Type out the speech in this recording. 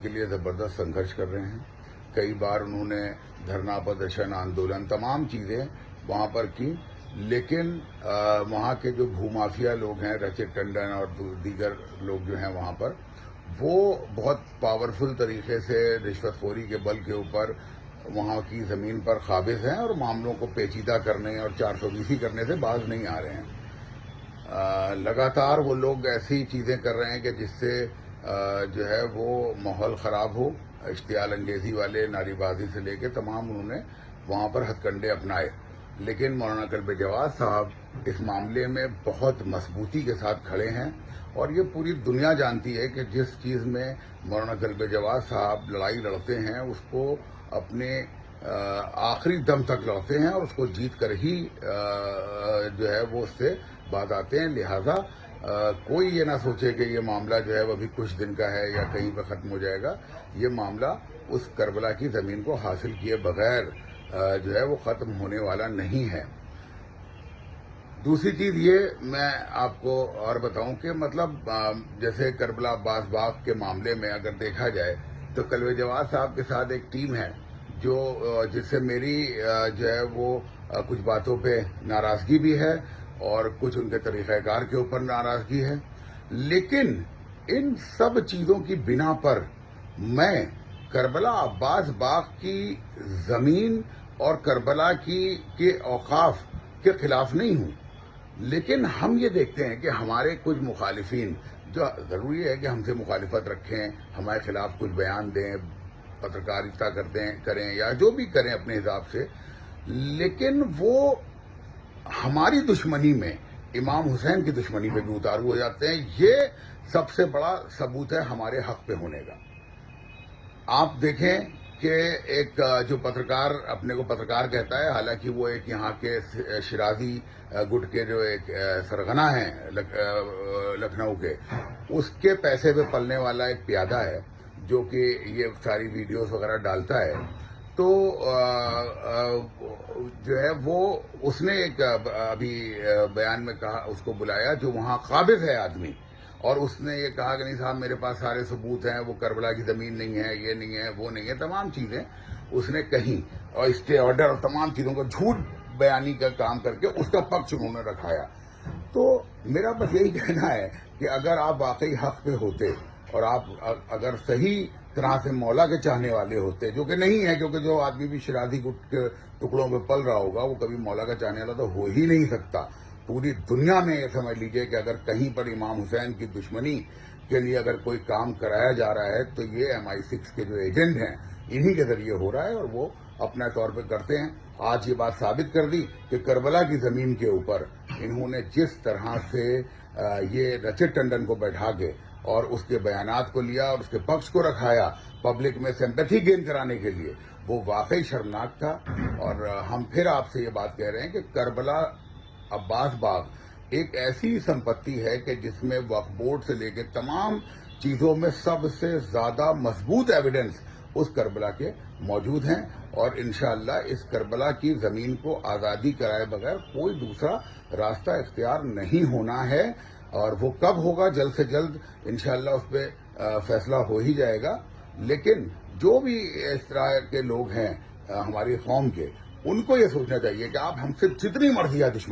کے لیے زبردست संघर्ष कर रहे हैं। कई बार उन्होंने धरना प्रदर्शन आंदोलन तमाम चीज़ें वहाँ पर की, लेकिन वहाँ के जो भूमाफिया लोग हैं, रचित टंडन और दीगर लोग जो हैं वहाँ पर, वो बहुत पावरफुल तरीके से रिश्वतखोरी के बल के ऊपर वहाँ की ज़मीन पर काबिज हैं और मामलों को पेचीदा करने और 420 करने से बाज नहीं आ रहे हैं। लगातार वो लोग ऐसी चीज़ें कर रहे हैं कि जिससे जो है वो माहौल ख़राब हो। इश्तियाल अंगेज़ी वाले नारीबाजी से लेके तमाम उन्होंने वहाँ पर हथकंडे अपनाए, लेकिन मौलाना कल्बे जवाद साहब इस मामले में बहुत मजबूती के साथ खड़े हैं और ये पूरी दुनिया जानती है कि जिस चीज़ में मौलाना कल्बे जवाद साहब लड़ाई लड़ते हैं उसको अपने आखिरी दम तक लड़ते हैं और उसको जीत कर ही जो है वो उससे बात आते हैं। लिहाजा कोई ये ना सोचे कि ये मामला जो है वो अभी कुछ दिन का है या कहीं पर ख़त्म हो जाएगा। ये मामला उस करबला की ज़मीन को हासिल किए बगैर जो है वो ख़त्म होने वाला नहीं है। दूसरी चीज़ ये मैं आपको और बताऊं कि मतलब जैसे करबला अब्बास बाग के मामले में अगर देखा जाए तो कल्बे जवाद साहब के साथ एक टीम है जो जिससे मेरी जो है वो कुछ बातों पे नाराज़गी भी है और कुछ उनके तरीक़ाकार के ऊपर नाराज़गी है, लेकिन इन सब चीज़ों की बिना पर मैं करबला अब्बास बाग की ज़मीन और करबला के औकाफ के ख़िलाफ़ नहीं हूँ। लेकिन हम ये देखते हैं कि हमारे कुछ मुखालिफिन, जो ज़रूरी है कि हमसे मुखालिफत रखें, हमारे ख़िलाफ़ कुछ बयान दें, पत्रकारिता करें या जो भी करें अपने हिसाब से, लेकिन वो हमारी दुश्मनी में इमाम हुसैन की दुश्मनी पे भी उतारू हो जाते हैं। ये सबसे बड़ा सबूत है हमारे हक पे होने का। आप देखें कि एक जो पत्रकार अपने को पत्रकार कहता है, हालांकि वो एक यहाँ के शिराजी गुट के जो एक सरगना हैं लखनऊ के, उसके पैसे पे पलने वाला एक प्यादा है जो कि ये सारी वीडियोस वगैरह डालता है। तो जो है वो उसने एक अभी बयान में कहा, उसको बुलाया जो वहाँ काबिज है आदमी, और उसने ये कहा कि नहीं साहब मेरे पास सारे सबूत हैं, वो करबला की ज़मीन नहीं है, ये नहीं है, वो नहीं है, तमाम चीज़ें उसने कहीं और स्टे ऑर्डर और तमाम चीज़ों को झूठ बयानी का काम करके उसका पक्ष उन्होंने रखाया। तो मेरा बस यही कहना है कि अगर आप वाकई हक पे होते और आप अगर सही तरह से मौला के चाहने वाले होते, जो कि नहीं है, क्योंकि जो आदमी भी शिराजी गुट के टुकड़ों पे पल रहा होगा वो कभी मौला का चाहने वाला तो हो ही नहीं सकता। पूरी दुनिया में ये समझ लीजिए कि अगर कहीं पर इमाम हुसैन की दुश्मनी के लिए अगर कोई काम कराया जा रहा है तो ये MI6 के जो एजेंट हैं इन्हीं के जरिए हो रहा है और वो अपना तौर पे करते हैं। आज ये बात साबित कर दी कि करबला की ज़मीन के ऊपर इन्होंने जिस तरह से ये रचित टंडन को बैठा के और उसके बयानात को लिया और उसके पक्ष को रखाया पब्लिक में सिंपैथी गेन कराने के लिए, वो वाकई शर्मनाक था। और हम फिर आपसे ये बात कह रहे हैं कि करबला अब्बास बाग एक ऐसी संपत्ति है कि जिसमें वक्फ बोर्ड से लेकर तमाम चीज़ों में सबसे ज़्यादा मजबूत एविडेंस उस करबला के मौजूद हैं और इंशाअल्लाह इस करबला की ज़मीन को आज़ादी कराए बगैर कोई दूसरा रास्ता इख्तियार नहीं होना है। और वो कब होगा, जल्द से जल्द इंशाअल्लाह उस पर फैसला हो ही जाएगा। लेकिन जो भी इस तरह के लोग हैं हमारी कौम के, उनको ये सोचना चाहिए कि आप हमसे जितनी मर्जी दुश्मनी